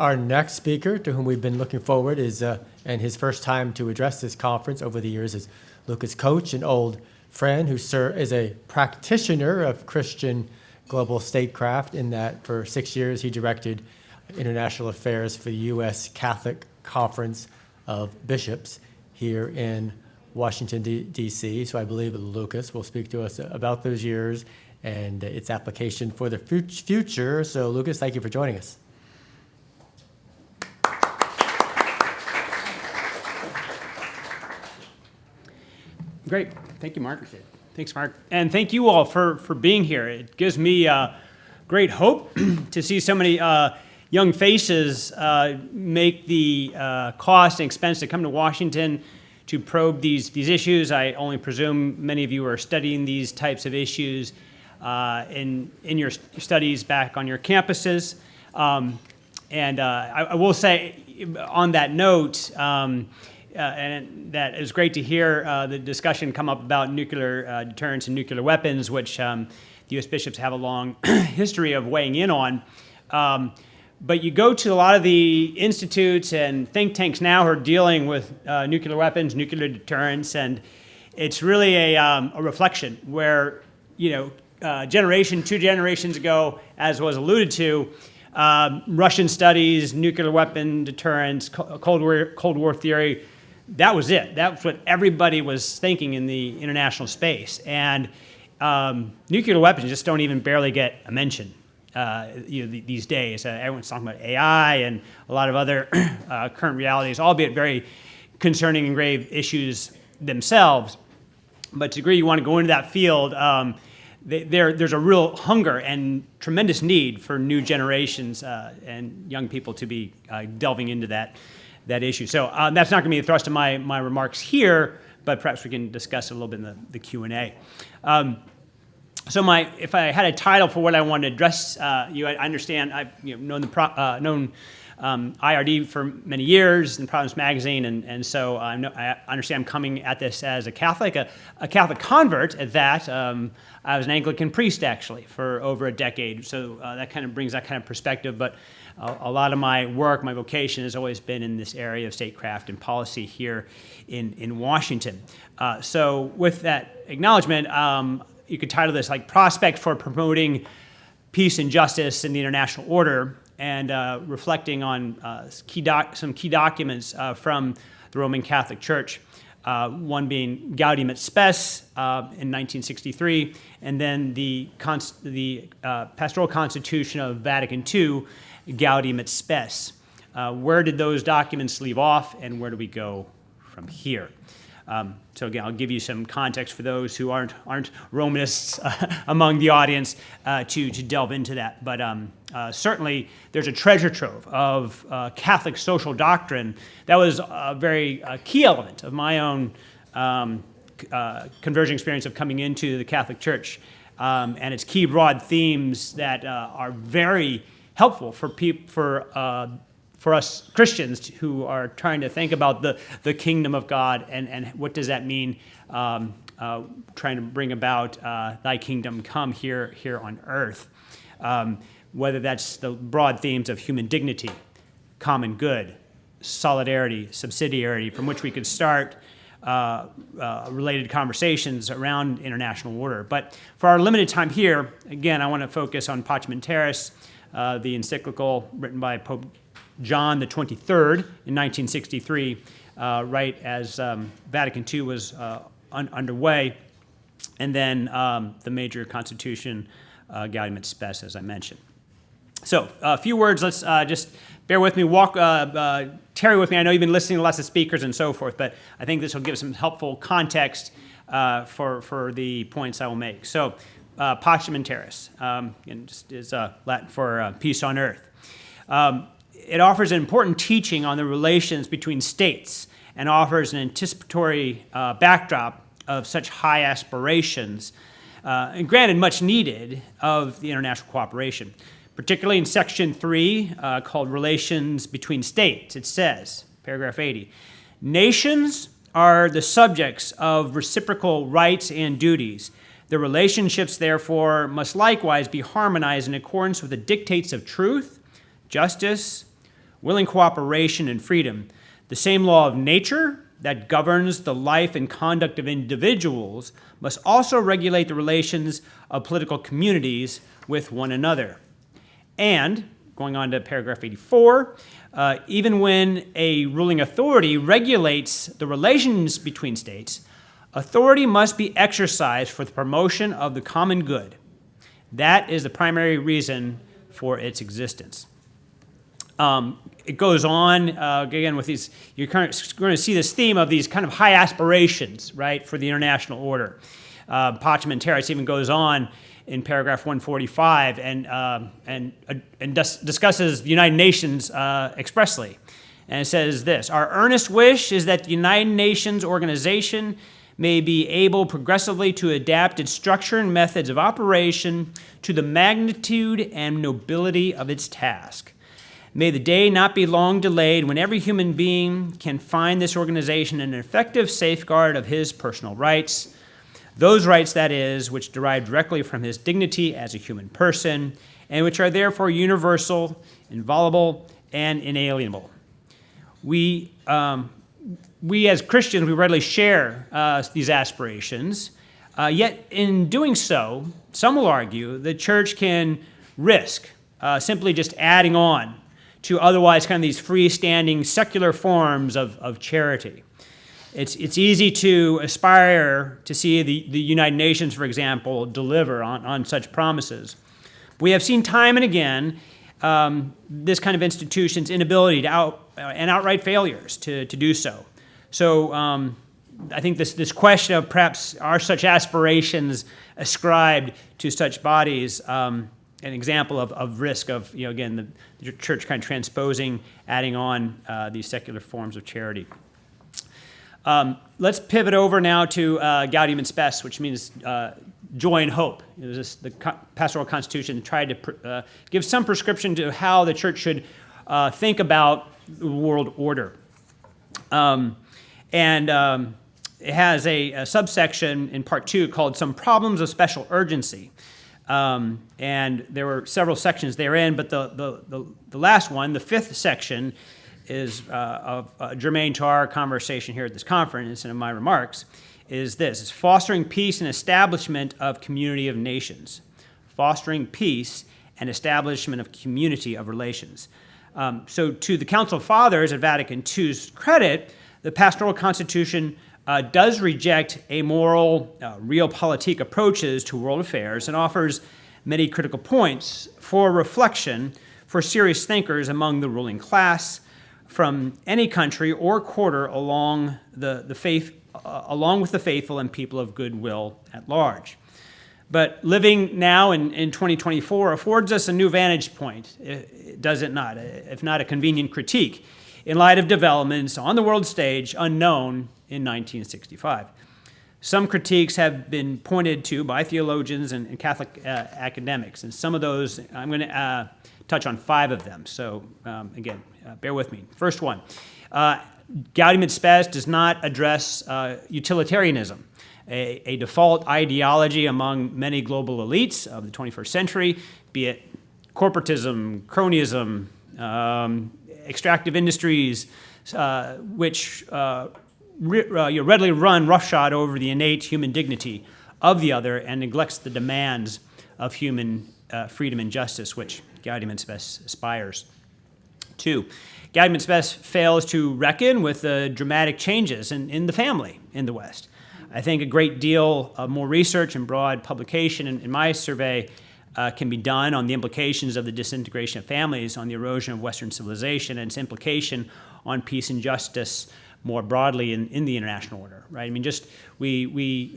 Our next speaker, to whom we've been looking forward, is and his first time to address this conference over the years, is Lucas Koach, an old friend who is a practitioner of Christian global statecraft, in that for 6 years he directed international affairs for the U.S. Catholic Conference of Bishops here in Washington, D.C. So I believe Lucas will speak to us about those years and its application for the future. So Lucas, thank you for joining us. Great. Thank you, Mark. Thanks, Mark. And thank you all for being here. It gives me great hope to see so many young faces make the cost and expense to come to Washington to probe these issues. I only presume many of you are studying these types of issues in your studies back on your campuses. And I will say, on that note, and that is great to hear the discussion come up about nuclear deterrence and nuclear weapons, which the U.S. bishops have a long history of weighing in on. But you go to a lot of the institutes and think tanks now who are dealing with nuclear weapons, nuclear deterrence, and it's really a reflection where, two generations ago, as was alluded to, Russian studies, nuclear weapon deterrence, Cold War theory, that was it. That's what everybody was thinking in the international space. And nuclear weapons just don't even barely get a mention these days. Everyone's talking about AI and a lot of other current realities, albeit very concerning and grave issues themselves. But to the degree you want to go into that field, there's a real hunger and tremendous need for new generations and young people to be delving into that issue. So that's not going to be the thrust of my remarks here, but perhaps we can discuss it a little bit in the Q&A. So if I had a title for what I wanted to address you, I understand I've known IRD for many years in Providence Magazine, and so I understand I'm coming at this as a Catholic convert at that. I was an Anglican priest, actually, for over a decade, so that kind of brings that kind of perspective, but a lot of my work, my vocation, has always been in this area of statecraft and policy here in Washington. So with that acknowledgement, you could title this like Prospect for Promoting Peace and Justice in the International Order, and reflecting on some key documents from the Roman Catholic Church, one being Gaudium et Spes in 1963, and then the Pastoral Constitution of Vatican II, Gaudium et Spes. Where did those documents leave off, and where do we go from here? So again, I'll give you some context for those who aren't Romanists among the audience to delve into that. But certainly there's a treasure trove of Catholic social doctrine that was a very key element of my own conversion experience of coming into the Catholic Church, and its key broad themes that are very helpful for us Christians who are trying to think about the kingdom of God and what does that mean, trying to bring about thy kingdom come here on earth. Whether that's the broad themes of human dignity, common good, solidarity, subsidiarity, from which we could start related conversations around international order. But for our limited time here, again, I want to focus on Pacem Terris, the encyclical written by Pope John the 23rd in 1963, right as Vatican II was underway, and then the major constitution, Gaudium et Spes, as I mentioned. So a few words, let's just bear with me, tarry with me. I know you've been listening to lots of speakers and so forth, but I think this will give some helpful context for the points I will make. So Pacem Terris, just is Latin for peace on earth. It offers an important teaching on the relations between states and offers an anticipatory backdrop of such high aspirations, and granted much needed, of the international cooperation. Particularly in Section 3, called Relations Between States, it says, paragraph 80, nations are the subjects of reciprocal rights and duties. The relationships, therefore, must likewise be harmonized in accordance with the dictates of truth, justice, willing cooperation, and freedom. The same law of nature that governs the life and conduct of individuals must also regulate the relations of political communities with one another. And, going on to paragraph 84, even when a ruling authority regulates the relations between states, authority must be exercised for the promotion of the common good. That is the primary reason for its existence. It goes on, again, with these, you're going to see this theme of these kind of high aspirations, right, for the international order. Pachman and Terrace even goes on in paragraph 145 and discusses the United Nations expressly. And it says this: "Our earnest wish is that the United Nations organization may be able progressively to adapt its structure and methods of operation to the magnitude and nobility of its task. May the day not be long delayed when every human being can find this organization an effective safeguard of his personal rights, those rights, that is, which derive directly from his dignity as a human person, and which are therefore universal, inviolable, and inalienable." We as Christians, we readily share these aspirations, yet in doing so, some will argue the church can risk simply just adding on to otherwise kind of these freestanding secular forms of charity. It's easy to aspire to see the United Nations, for example, deliver on such promises. We have seen time and again this kind of institution's inability and outright failures to do so. So I think this question of perhaps are such aspirations ascribed to such bodies an example of risk of, again, the church kind of transposing, adding on these secular forms of charity. Let's pivot over now to Gaudium et Spes, which means joy and hope. It was the pastoral constitution tried to give some prescription to how the church should think about the world order. It has a subsection in part 2 called Some Problems of Special Urgency. And there were several sections therein, but the last one, the 5th section, is germane to our conversation here at this conference and in my remarks, is this: it's fostering peace and establishment of community of nations. Fostering peace and establishment of community of relations. So to the Council of Fathers at Vatican II's credit, the pastoral constitution does reject amoral, realpolitik approaches to world affairs and offers many critical points for reflection for serious thinkers among the ruling class from any country or quarter along along with the faithful and people of goodwill at large. But living now in 2024 affords us a new vantage point, does it not? If not a convenient critique, in light of developments on the world stage unknown in 1965. Some critiques have been pointed to by theologians and Catholic academics, and some of those, I'm going to touch on 5 of them. So again, bear with me. First one, Gaudium et Spes does not address utilitarianism, a default ideology among many global elites of the 21st century, be it corporatism, cronyism, extractive industries, which readily run roughshod over the innate human dignity of the other and neglects the demands of human freedom and justice, which Gaudium et Spes aspires to. Gaudium et Spes fails to reckon with the dramatic changes in the family in the West. I think a great deal of more research and broad publication in my survey can be done on the implications of the disintegration of families, on the erosion of Western civilization, and its implication on peace and justice more broadly in the international order, right? I mean, just we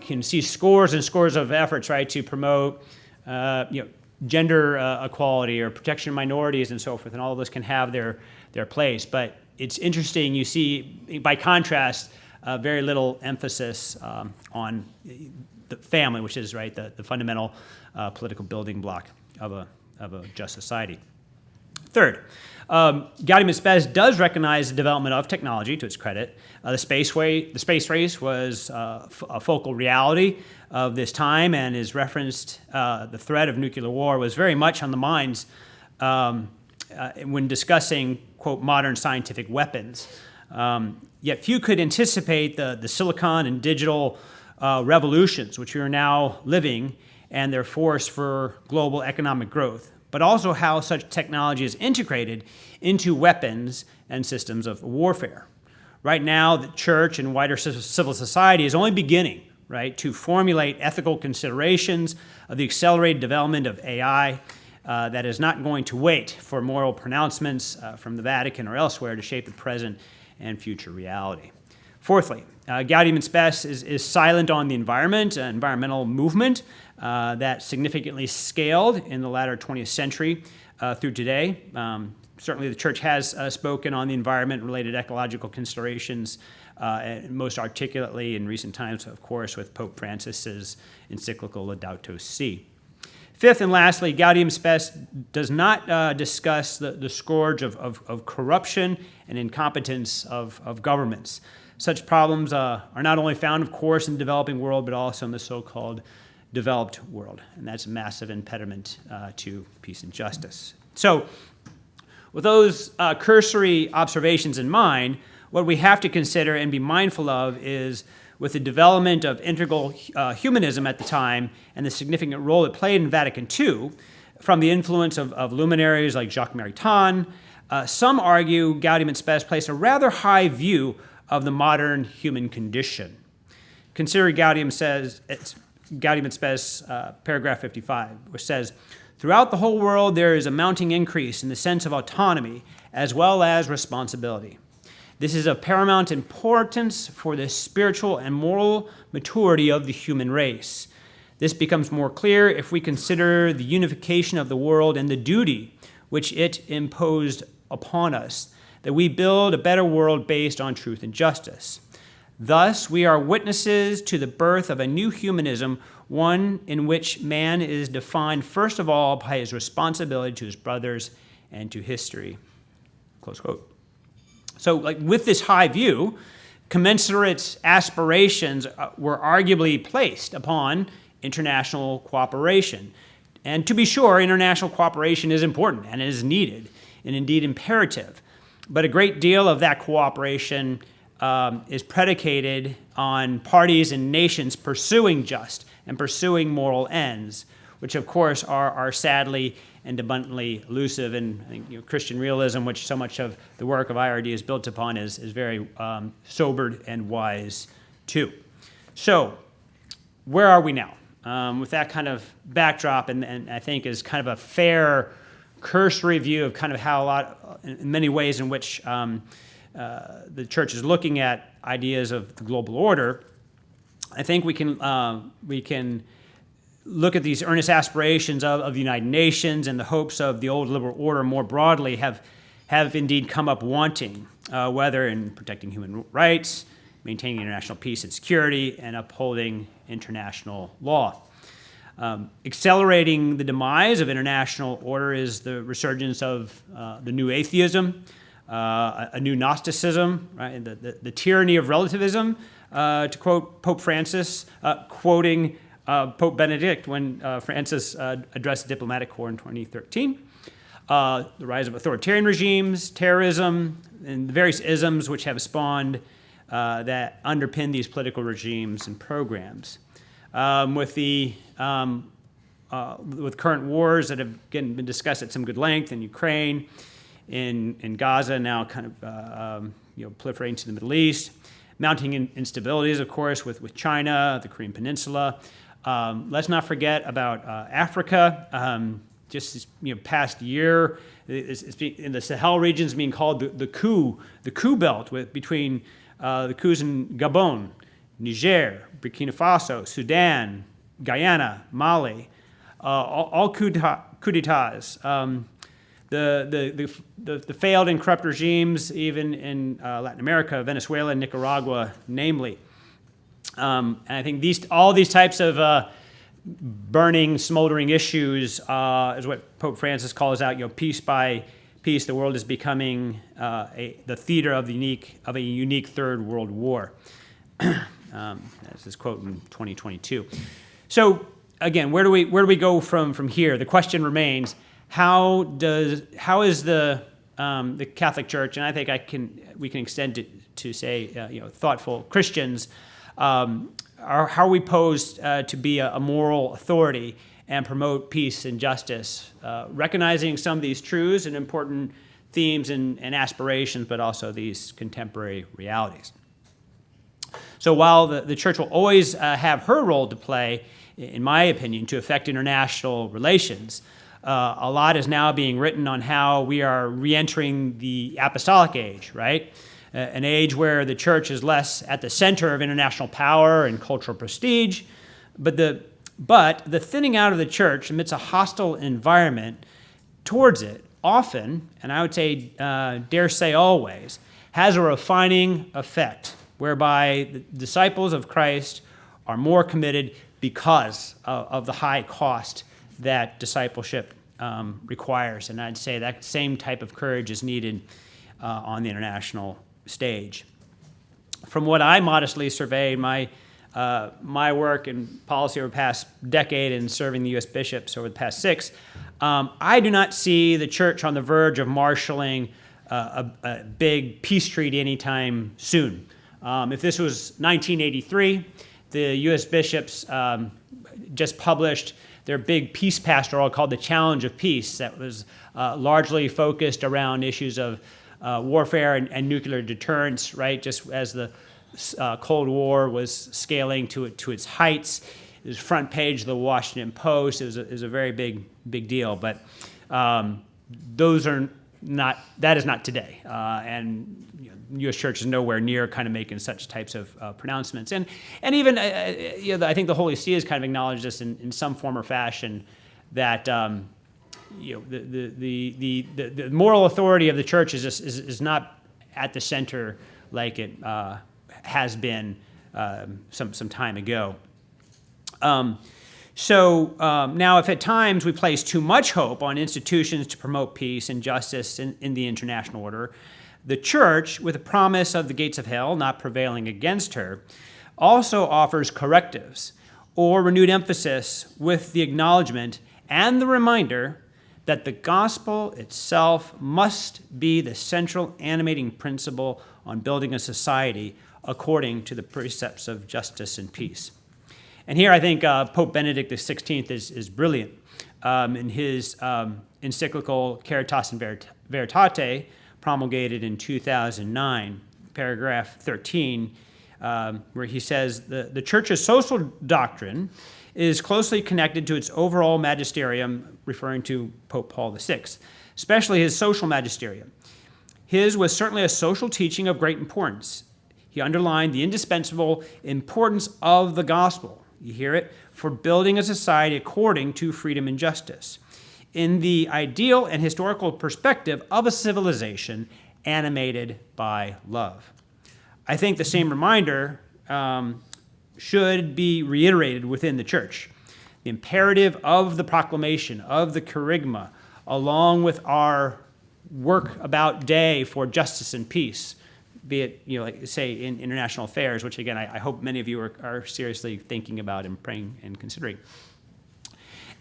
can see scores and scores of efforts, right, to promote gender equality or protection of minorities and so forth, and all of those can have their place. But it's interesting, you see, by contrast, very little emphasis on the family, which is, right, the fundamental political building block of a just society. Third, Gaudium et Spes does recognize the development of technology, to its credit. The space race was a focal reality of this time, and is referenced, the threat of nuclear war was very much on the minds when discussing quote, modern scientific weapons. Yet few could anticipate the silicon and digital revolutions, which we are now living, and their force for global economic growth, but also how such technology is integrated into weapons and systems of warfare. Right now, the church and wider civil society is only beginning, right, to formulate ethical considerations of the accelerated development of AI that is not going to wait for moral pronouncements from the Vatican or elsewhere to shape the present and future reality. Fourthly, Gaudium et Spes is silent on the environmental movement that significantly scaled in the latter 20th century through today. Certainly the church has spoken on the environment-related ecological considerations, and most articulately in recent times, of course, with Pope Francis's encyclical Laudato Si. Fifth and lastly, Gaudium Spes does not discuss the scourge of corruption and incompetence of governments. Such problems are not only found, of course, in the developing world, but also in the so-called developed world. And that's a massive impediment to peace and justice. So, with those cursory observations in mind, what we have to consider and be mindful of is, with the development of integral humanism at the time and the significant role it played in Vatican II, from the influence of luminaries like Jacques Maritain, some argue Gaudium et Spes placed a rather high view of the modern human condition. Consider Gaudium et Spes, paragraph 55, which says, "Throughout the whole world there is a mounting increase in the sense of autonomy as well as responsibility. This is of paramount importance for the spiritual and moral maturity of the human race. This becomes more clear if we consider the unification of the world and the duty which it imposed upon us, that we build a better world based on truth and justice. Thus, we are witnesses to the birth of a new humanism, one in which man is defined first of all by his responsibility to his brothers and to history." Close quote. So, with this high view, commensurate aspirations were arguably placed upon international cooperation. And to be sure, international cooperation is important and is needed, and indeed imperative. But a great deal of that cooperation is predicated on parties and nations pursuing just and pursuing moral ends, which of course are sadly and abundantly elusive. And I think Christian realism, which so much of the work of IRD is built upon, is very sobered and wise too. So where are we now? With that kind of backdrop, and I think is kind of a fair cursory view of kind of how in many ways in which the church is looking at ideas of the global order, I think we can look at these earnest aspirations of the United Nations and the hopes of the old liberal order more broadly have indeed come up wanting, whether in protecting human rights, maintaining international peace and security, and upholding international law. Accelerating the demise of international order is the resurgence of the new atheism, a new Gnosticism, right? And the tyranny of relativism, to quote Pope Francis, quoting Pope Benedict when Francis addressed the diplomatic corps in 2013. The rise of authoritarian regimes, terrorism, and the various isms which have spawned that underpin these political regimes and programs. With current wars that have again been discussed at some good length in Ukraine, in Gaza, now kind of proliferating to the Middle East, mounting instabilities, of course, with China, the Korean Peninsula. Let's not forget about Africa. Just this past year, in the Sahel region is being called the coup belt, between the coups in Gabon, Niger, Burkina Faso, Sudan, Guyana, Mali, all coup d'etats. The failed and corrupt regimes, even in Latin America, Venezuela, and Nicaragua, namely. And I think all these types of burning, smoldering issues is what Pope Francis calls out. Piece by piece, the world is becoming the theater of a unique third world war. That's his quote in 2022. So again, where do we go from here? The question remains: how is the the Catholic Church, and I think we can extend it to say, thoughtful Christians, how are we posed to be a moral authority and promote peace and justice, recognizing some of these truths and important themes and aspirations, but also these contemporary realities. So while the church will always have her role to play, in my opinion, to affect international relations, a lot is now being written on how we are re-entering the apostolic age, right? An age where the church is less at the center of international power and cultural prestige, but the thinning out of the church amidst a hostile environment towards it often, and I would say, dare say always, has a refining effect whereby the disciples of Christ are more committed because of the high cost that discipleship requires. And I'd say that same type of courage is needed on the international stage. From what I modestly surveyed, my work and policy over the past decade in serving the U.S. bishops over the past 6, I do not see the church on the verge of marshaling a big peace treaty anytime soon. If this was 1983, the U.S. bishops just published their big peace pastoral called The Challenge of Peace that was largely focused around issues of warfare and nuclear deterrence, right? Just as the Cold War was scaling to its heights. It was front page of the Washington Post. It was a very big deal, but that is not today. And U.S. Church is nowhere near kind of making such types of pronouncements. And even, I think the Holy See has kind of acknowledged this in some form or fashion that, the moral authority of the church is not at the center like it has been some time ago. So now if at times we place too much hope on institutions to promote peace and justice in the international order, the church, with the promise of the gates of hell not prevailing against her, also offers correctives or renewed emphasis with the acknowledgement and the reminder that the gospel itself must be the central animating principle on building a society according to the precepts of justice and peace. And here I think Pope Benedict XVI is brilliant. In his encyclical Caritas in Veritate, promulgated in 2009, paragraph 13, where he says, the church's social doctrine is closely connected to its overall magisterium, referring to Pope Paul VI, especially his social magisterium. His was certainly a social teaching of great importance. He underlined the indispensable importance of the gospel, you hear it, for building a society according to freedom and justice, in the ideal and historical perspective of a civilization animated by love. I think the same reminder should be reiterated within the church. The imperative of the proclamation of the kerygma, along with our work about day for justice and peace, be it, like say in international affairs, which again, I hope many of you are seriously thinking about and praying and considering.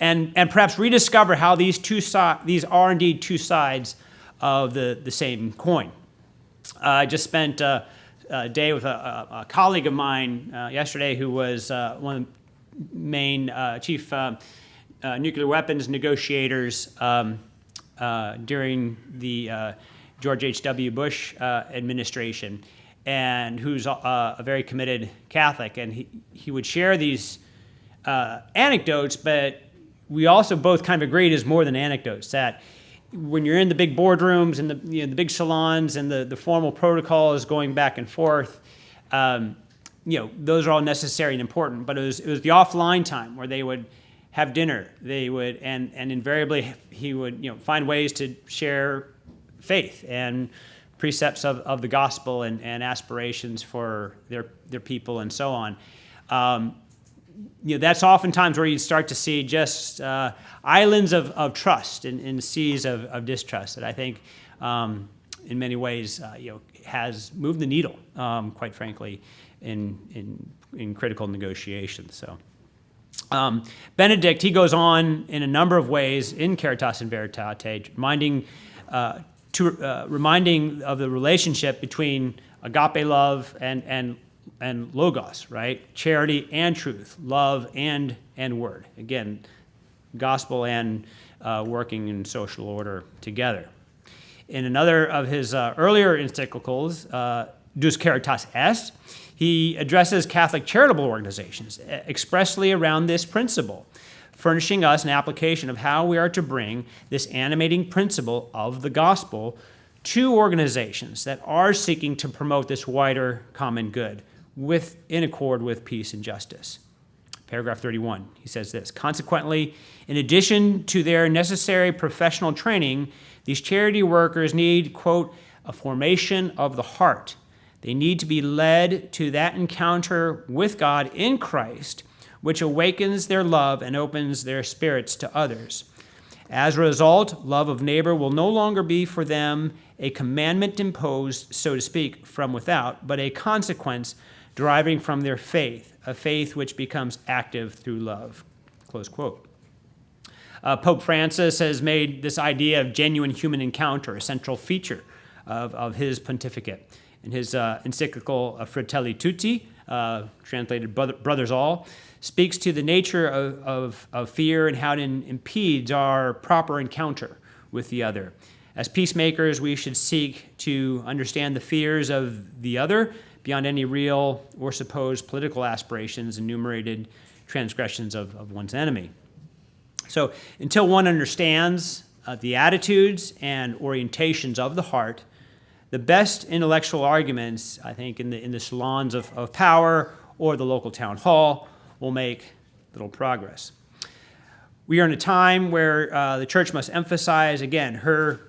And perhaps rediscover how these are indeed two sides of the same coin. I just spent a day with a colleague of mine yesterday who was one of the main chief nuclear weapons negotiators during the George H.W. Bush administration, and who's a very committed Catholic. And he would share these anecdotes, but we also both kind of agreed is more than anecdotes, that when you're in the big boardrooms and the big salons and the formal protocol is going back and forth, those are all necessary and important. But it was the offline time where they would have dinner. They would and invariably he would find ways to share faith and precepts of the gospel and aspirations for their people and so on. That's oftentimes where you start to see just islands of trust and seas of distrust that I think, in many ways, has moved the needle, quite frankly, in critical negotiations. So, Benedict, he goes on in a number of ways in Caritas in Veritate, reminding reminding of the relationship between agape love and logos, right? Charity and truth, love and word. Again, gospel and working in social order together. In another of his earlier encyclicals, Deus Caritas Est, he addresses Catholic charitable organizations expressly around this principle, furnishing us an application of how we are to bring this animating principle of the gospel to organizations that are seeking to promote this wider common good in accord with peace and justice. Paragraph 31, he says this: consequently, in addition to their necessary professional training, these charity workers need, quote, a formation of the heart. They need to be led to that encounter with God in Christ, which awakens their love and opens their spirits to others. As a result, love of neighbor will no longer be for them a commandment imposed, so to speak, from without, but a consequence deriving from their faith, a faith which becomes active through love, close quote. Pope Francis has made this idea of genuine human encounter a central feature of his pontificate. In his encyclical Fratelli Tutti, translated Brothers All, speaks to the nature of fear and how it impedes our proper encounter with the other. As peacemakers, we should seek to understand the fears of the other beyond any real or supposed political aspirations, enumerated transgressions of one's enemy. So until one understands the attitudes and orientations of the heart, the best intellectual arguments, I think, in the salons of power or the local town hall will make little progress. We are in a time where the church must emphasize, again, her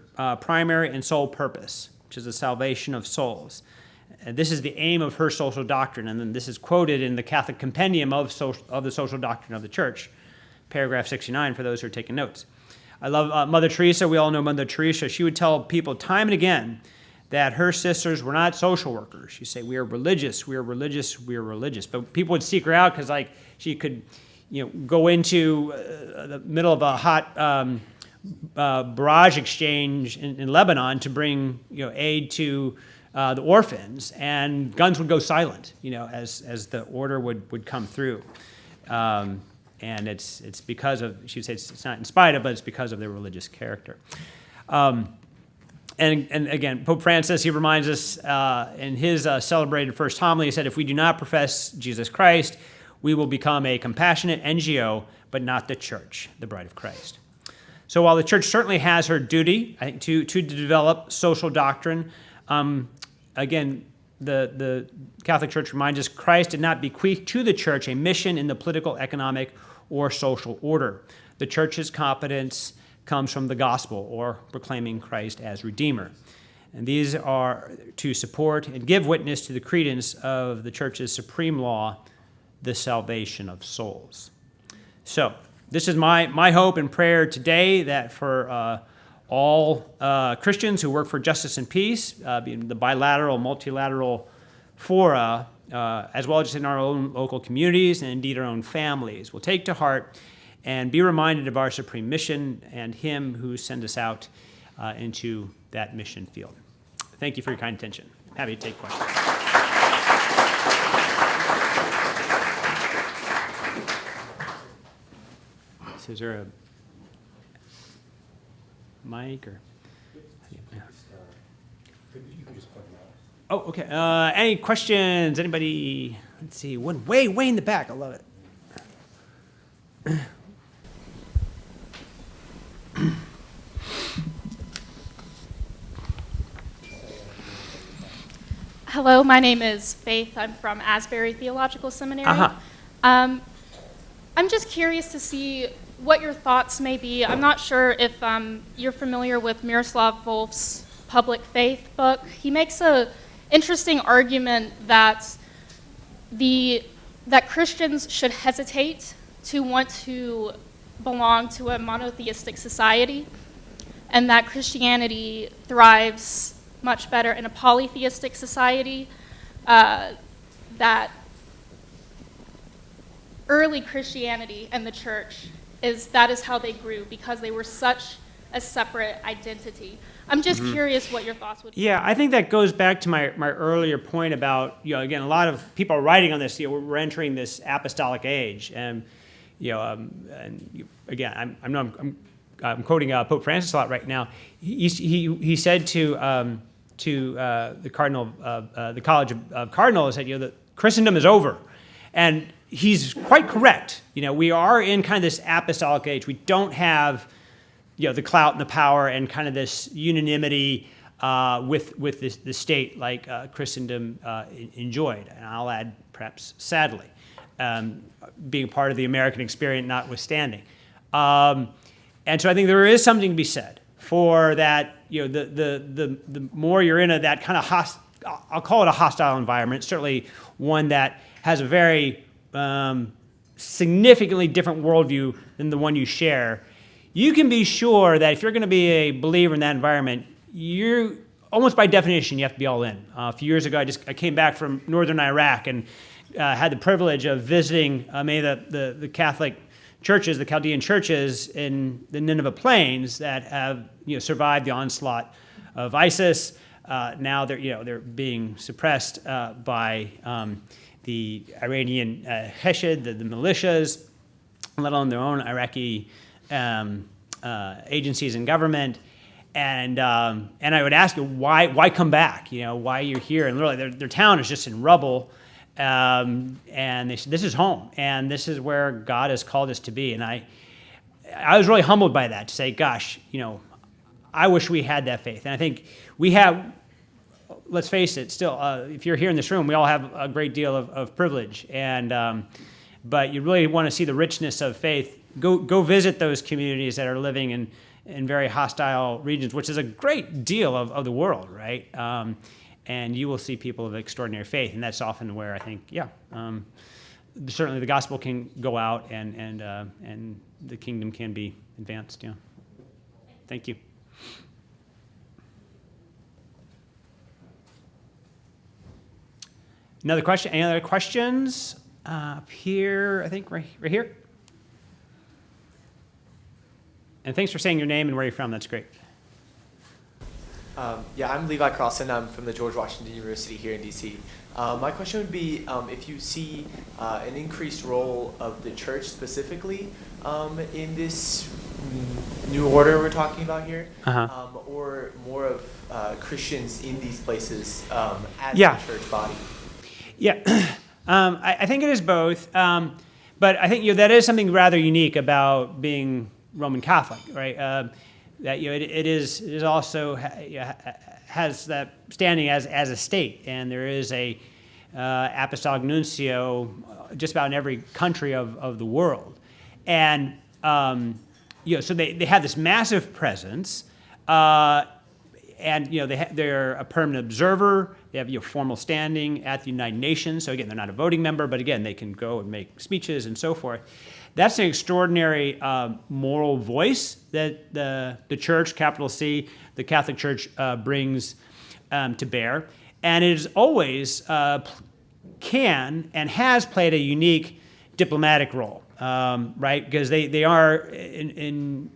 primary and sole purpose, which is the salvation of souls. And this is the aim of her social doctrine, and then this is quoted in the Catholic Compendium of the Social Doctrine of the Church, paragraph 69, for those who are taking notes. I love Mother Teresa. We all know Mother Teresa. She would tell people time and again that her sisters were not social workers. She'd say, we are religious, we are religious, we are religious. But people would seek her out because, like, she could, go into the middle of a hot barrage exchange in Lebanon to bring, aid to the orphans, and guns would go silent, as the order would come through. And it's because of, she would say it's not in spite of, but it's because of their religious character. And again, Pope Francis, he reminds us in his celebrated first homily, he said, if we do not profess Jesus Christ, we will become a compassionate NGO, but not the church, the bride of Christ. So while the church certainly has her duty, I think, to develop social doctrine, again, the Catholic Church reminds us Christ did not bequeath to the church a mission in the political, economic, or social order. The church's competence comes from the gospel, or proclaiming Christ as Redeemer. And these are to support and give witness to the credence of the church's supreme law, the salvation of souls. So this is my hope and prayer today, that for all Christians who work for justice and peace, being the bilateral, multilateral fora, as well as in our own local communities and indeed our own families, will take to heart and be reminded of our supreme mission and him who sent us out into that mission field. Thank you for your kind attention. Happy to take questions. So is there a mic or? Yeah. You can just plug it out. Oh, okay. Any questions? Anybody? Let's see. One way in the back. I love it. Hello, my name is Faith. I'm from Asbury Theological Seminary. Uh-huh. I'm just curious to see what your thoughts may be. I'm not sure if you're familiar with Miroslav Volf's Public Faith book. He makes an interesting argument that Christians should hesitate to want to belong to a monotheistic society, and that Christianity thrives much better in a polytheistic society, that early Christianity and the church that is how they grew, because they were such a separate identity. I'm just curious what your thoughts would be. Yeah, I think that goes back to my earlier point about, again, a lot of people are writing on this. We're entering this apostolic age, and again, I'm quoting Pope Francis a lot right now. He said to the cardinal, the College of Cardinals, that that Christendom is over, and he's quite correct. We are in kind of this apostolic age. We don't have the clout and the power and kind of this unanimity with the state like Christendom enjoyed, and I'll add perhaps sadly, being part of the American experience notwithstanding. And so I think there is something to be said for that. The more you're in that kind of I'll call it a hostile environment, certainly one that has a very significantly different worldview than the one you share. You can be sure that if you're going to be a believer in that environment, you're almost by definition you have to be all in. A few years ago, I came back from northern Iraq and had the privilege of visiting many of the Catholic churches, the Chaldean churches in the Nineveh Plains that have survived the onslaught of ISIS. Now they're being suppressed by the Iranian Hashid, the militias, let alone their own Iraqi agencies and government. And I would ask you, why come back? Why you're here? And literally, their town is just in rubble. And they said, this is home, and this is where God has called us to be. And I was really humbled by that, to say, gosh, I wish we had that faith. And I think we have, let's face it, still, if you're here in this room, we all have a great deal of privilege. And but you really want to see the richness of faith. Go visit those communities that are living in very hostile regions, which is a great deal of the world, right? And you will see people of extraordinary faith, and that's often where I think, certainly the gospel can go out and the kingdom can be advanced. Yeah. Thank you. Another question? Any other questions? Up here, I think right here. And thanks for saying your name and where you're from. That's great. I'm Levi Crossan. I'm from the George Washington University here in DC. My question would be if you see an increased role of the church specifically in this new order we're talking about here, or more of Christians in these places as a church body. Yeah, I think it is both. But I think that is something rather unique about being Roman Catholic, right? That it is also has that standing as a state, and there is a apostolic nuncio just about in every country of the world, and so they have this massive presence, and they're a permanent observer. They have formal standing at the United Nations. So again, they're not a voting member, but again, they can go and make speeches and so forth. That's an extraordinary moral voice that the church, capital C, the Catholic Church brings to bear. And it is always can and has played a unique diplomatic role, right? Because they are in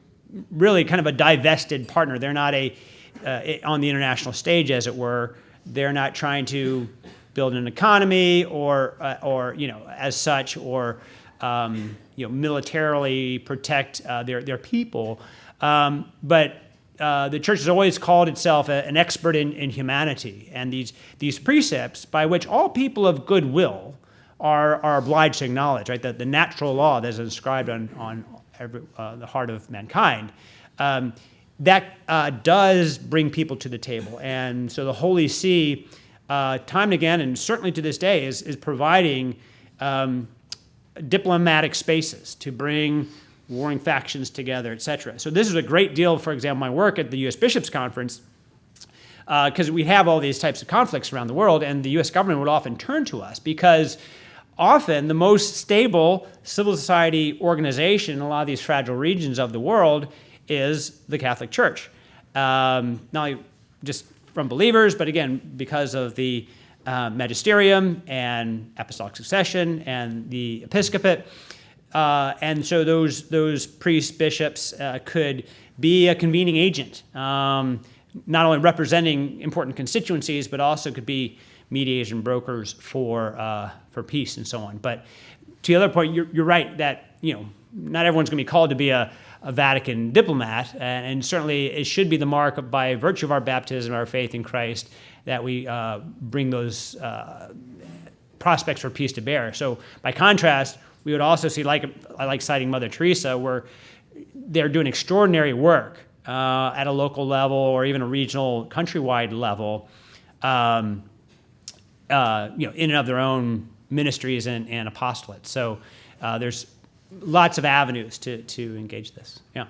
really kind of a divested partner. They're not on the international stage, as it were. They're not trying to build an economy or as such, or militarily protect their people. But the church has always called itself an expert in humanity, and these precepts by which all people of goodwill are obliged to acknowledge, right? The natural law that is inscribed on the heart of mankind. That does bring people to the table. And so the Holy See, time and again, and certainly to this day, is providing diplomatic spaces to bring warring factions together, et cetera. So this is a great deal, for example, my work at the U.S. Bishops' Conference, because we have all these types of conflicts around the world, and the U.S. government would often turn to us because often the most stable civil society organization in a lot of these fragile regions of the world is the Catholic Church. Not only just from believers, but again, because of the magisterium and apostolic succession and the episcopate, And so those priests, bishops could be a convening agent, not only representing important constituencies, but also could be mediators and brokers for peace and so on. But to the other point, you're right that not everyone's going to be called to be a Vatican diplomat, and certainly it should be the mark by virtue of our baptism, our faith in Christ, that we bring those prospects for peace to bear. So by contrast, we would also see, I like citing Mother Teresa, where they're doing extraordinary work at a local level or even a regional, countrywide level, in and of their own ministries and apostolate. So there's lots of avenues to engage this. Yeah.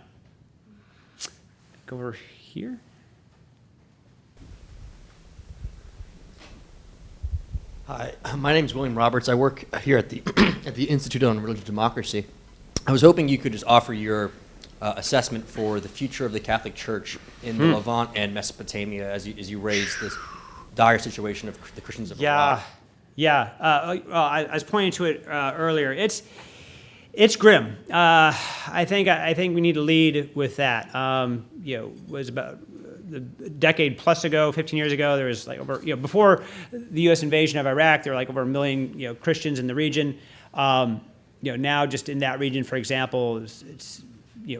Go over here. Hi, my name is William Roberts. I work here at the at the Institute on Religious Democracy. I was hoping you could just offer your assessment for the future of the Catholic Church in the Levant and Mesopotamia as you raise this dire situation of the Christians of Iraq. Yeah. I was pointing to it earlier. It's grim. I think we need to lead with that. Was about a decade plus ago, 15 years ago, there was like over, before the U.S. invasion of Iraq, there were like over 1 million, Christians in the region. Now just in that region, for example, it's a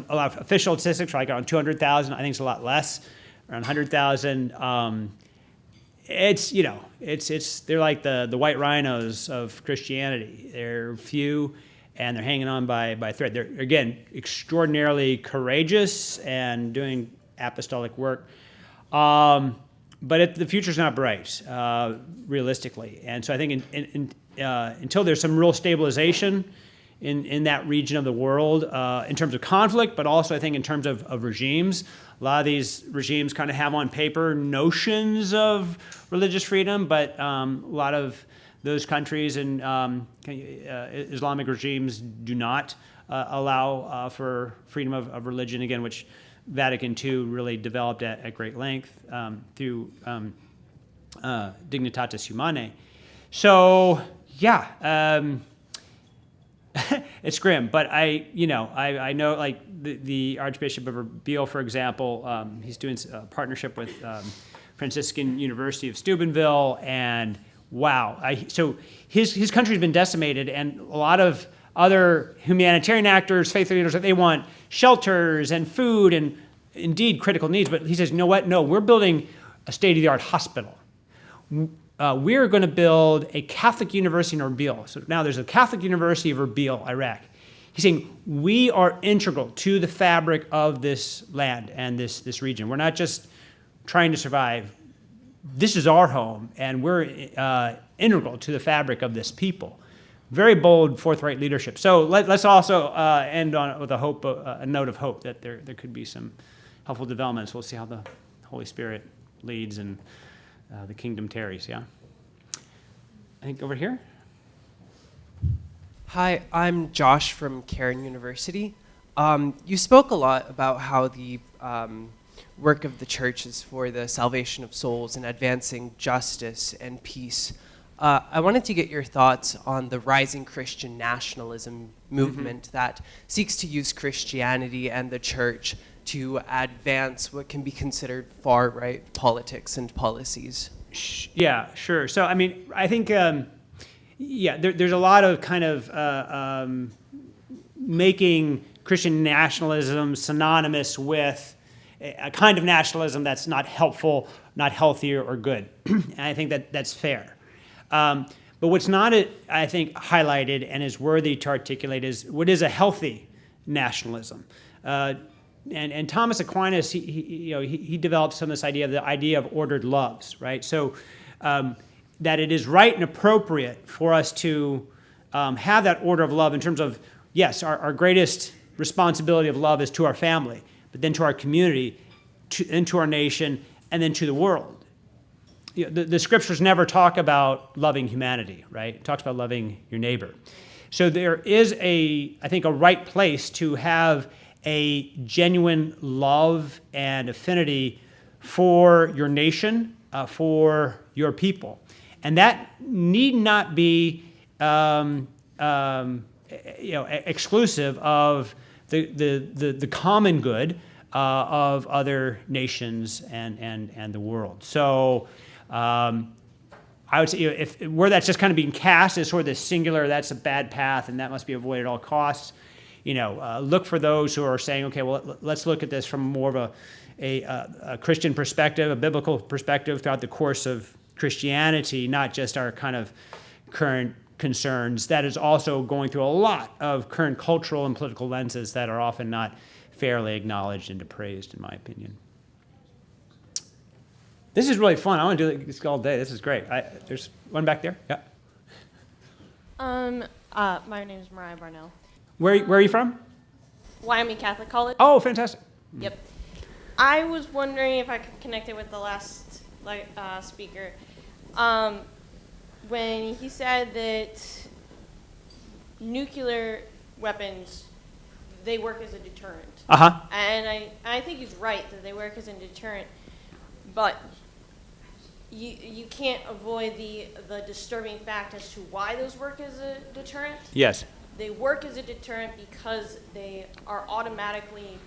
lot of official statistics are like around 200,000. I think it's a lot less, around 100,000. They're like the white rhinos of Christianity. They're few, and they're hanging on by a thread. They're, again, extraordinarily courageous and doing apostolic work. But the future's not bright, realistically. And so I think until there's some real stabilization in that region of the world, in terms of conflict, but also I think in terms of regimes, a lot of these regimes kind of have on paper notions of religious freedom, but a lot of those countries and Islamic regimes do not allow for freedom of religion, again, which Vatican II really developed at great length through Dignitatis Humanae. So, it's grim, but I know like the Archbishop of Erbil, for example, he's doing a partnership with Franciscan University of Steubenville, and wow, so his country's been decimated, and a lot of other humanitarian actors, faith leaders, they want shelters and food and indeed critical needs. But he says, you know what? No, we're building a state-of-the-art hospital. We're going to build a Catholic university in Erbil. So now there's a Catholic University of Erbil, Iraq. He's saying we are integral to the fabric of this land and this region. We're not just trying to survive. This is our home, and we're integral to the fabric of this people. Very bold, forthright leadership. So let's also end on with a note of hope that there could be some helpful developments. We'll see how the Holy Spirit leads and the kingdom tarries. Yeah. I think over here. Hi, I'm Josh from Cairn University. You spoke a lot about how the work of the church is for the salvation of souls and advancing justice and peace. I wanted to get your thoughts on the rising Christian nationalism movement that seeks to use Christianity and the church to advance what can be considered far-right politics and policies. Yeah, sure. So, I mean, I think, there's a lot of kind of making Christian nationalism synonymous with a kind of nationalism that's not helpful, not healthy or good. And I think that's fair. But what's not, I think, highlighted and is worthy to articulate is what is a healthy nationalism. And Thomas Aquinas, he developed some of this idea of ordered loves, right? So that it is right and appropriate for us to have that order of love in terms of, yes, our greatest responsibility of love is to our family, but then to our community, and to our nation, and then to the world. The scriptures never talk about loving humanity, right? It talks about loving your neighbor. So there is I think a right place to have a genuine love and affinity for your nation, for your people. And that need not be exclusive of the common good of other nations and the world. So I would say if where that's just kind of being cast as sort of this singular, that's a bad path and that must be avoided at all costs. Look for those who are saying, okay, well, let's look at this from more of a Christian perspective, a biblical perspective throughout the course of Christianity, not just our kind of current concerns. That is also going through a lot of current cultural and political lenses that are often not fairly acknowledged and appraised, in my opinion. This is really fun. I want to do this all day. This is great. There's one back there. Yeah. My name is Mariah Barnell. Where are you from? Wyoming Catholic College. Oh, fantastic. Yep. I was wondering if I could connect it with the last speaker. When he said that nuclear weapons, they work as a deterrent. Uh-huh. And I think he's right that they work as a deterrent, but you can't avoid the disturbing fact as to why those work as a deterrent. Yes. They work as a deterrent because they are automatically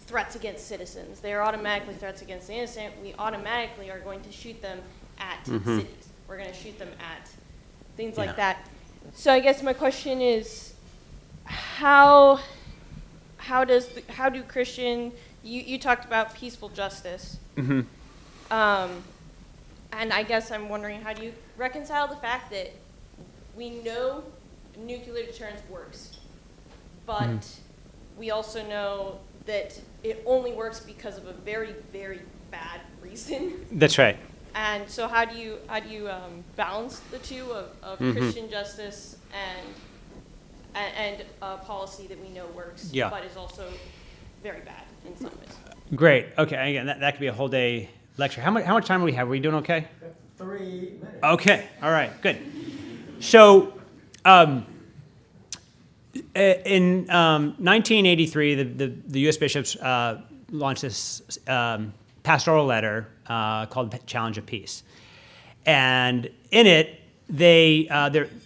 threats against citizens. They are automatically threats against the innocent. We automatically are going to shoot them at cities. We're going to shoot them at things like that. So I guess my question is, how do Christian, you talked about peaceful justice. Mm-hmm. And I guess I'm wondering, how do you reconcile the fact that we know nuclear deterrence works, but we also know that it only works because of a very, very bad reason? That's right. And so how do you balance the two of Christian justice and a policy that we know works, but is also very bad in some ways? Great. Okay. Again, that could be a whole day lecture. How much time do we have? Are we doing okay? 3 minutes. Okay. All right. Good. So, in 1983, the U.S. bishops launched this pastoral letter called Challenge of Peace. And in it, they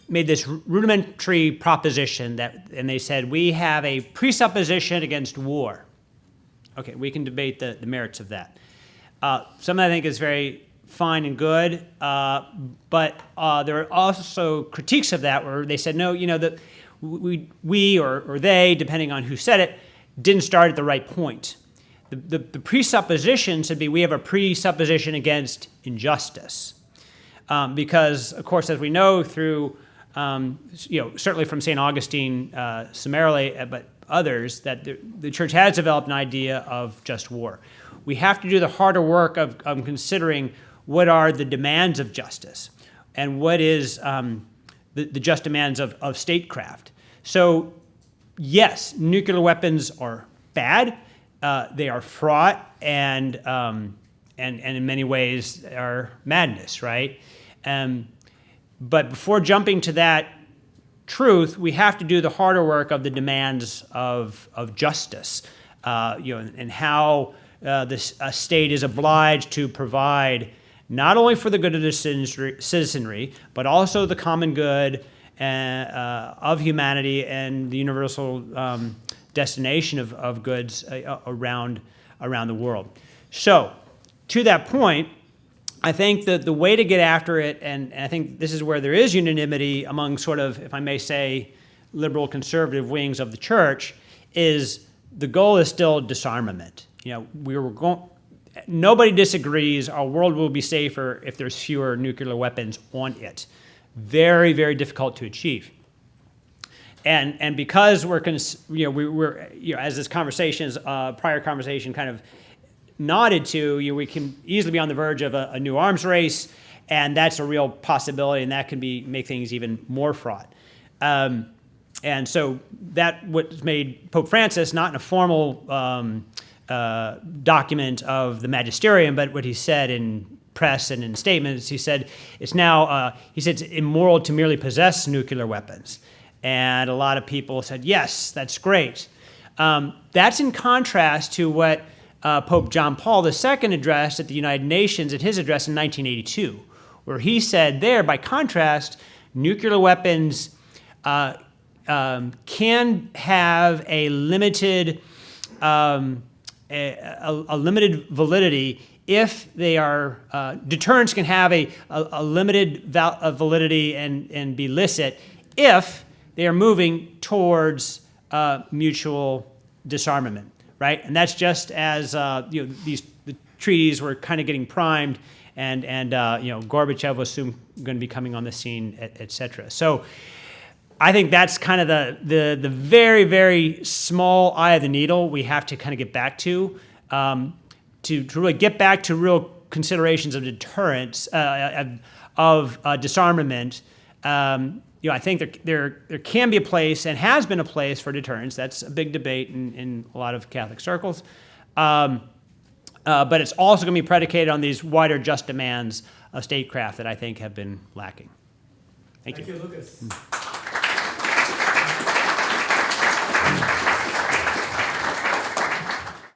made this rudimentary proposition and they said, we have a presupposition against war. Okay, we can debate the merits of that. Some I think is very fine and good, but there are also critiques of that where they said, no, that we or they, depending on who said it, didn't start at the right point. The presupposition should be we have a presupposition against injustice. Because, of course, as we know through, certainly from St. Augustine summarily, but others, that the church has developed an idea of just war. We have to do the harder work of considering what are the demands of justice and what is the just demands of statecraft. So, yes, nuclear weapons are bad. They are fraught and in many ways are madness, right? But before jumping to that truth, we have to do the harder work of the demands of justice, and how the state is obliged to provide not only for the good of the citizenry, but also the common good of humanity and the universal destination of goods around the world. So, to that point, I think that the way to get after it, and I think this is where there is unanimity among sort of, if I may say, liberal conservative wings of the church, is the goal is still disarmament. Nobody disagrees our world will be safer if there's fewer nuclear weapons on it. Very, very difficult to achieve. And because we're as this conversation, prior conversation kind of nodded to, we can easily be on the verge of a new arms race, and that's a real possibility, and that can make things even more fraught. And so that what made Pope Francis, not in a formal document of the magisterium, but what he said in press and in statements, he said it's now it's immoral to merely possess nuclear weapons. And a lot of people said, yes, that's great. That's in contrast to what Pope John Paul II addressed at the United Nations at his address in 1982, where he said there, by contrast, nuclear weapons can have a limited limited validity if they are deterrence can have a limited validity and be licit if they are moving towards mutual disarmament, right? And that's just as the treaties were kind of getting primed, and Gorbachev was soon going to be coming on the scene, et cetera. So I think that's kind of the very, very small eye of the needle we have to kind of get back to really get back to real considerations of deterrence, of disarmament. I think there can be a place and has been a place for deterrence. That's a big debate in a lot of Catholic circles. But it's also going to be predicated on these wider just demands of statecraft that I think have been lacking. Thank you. Lucas.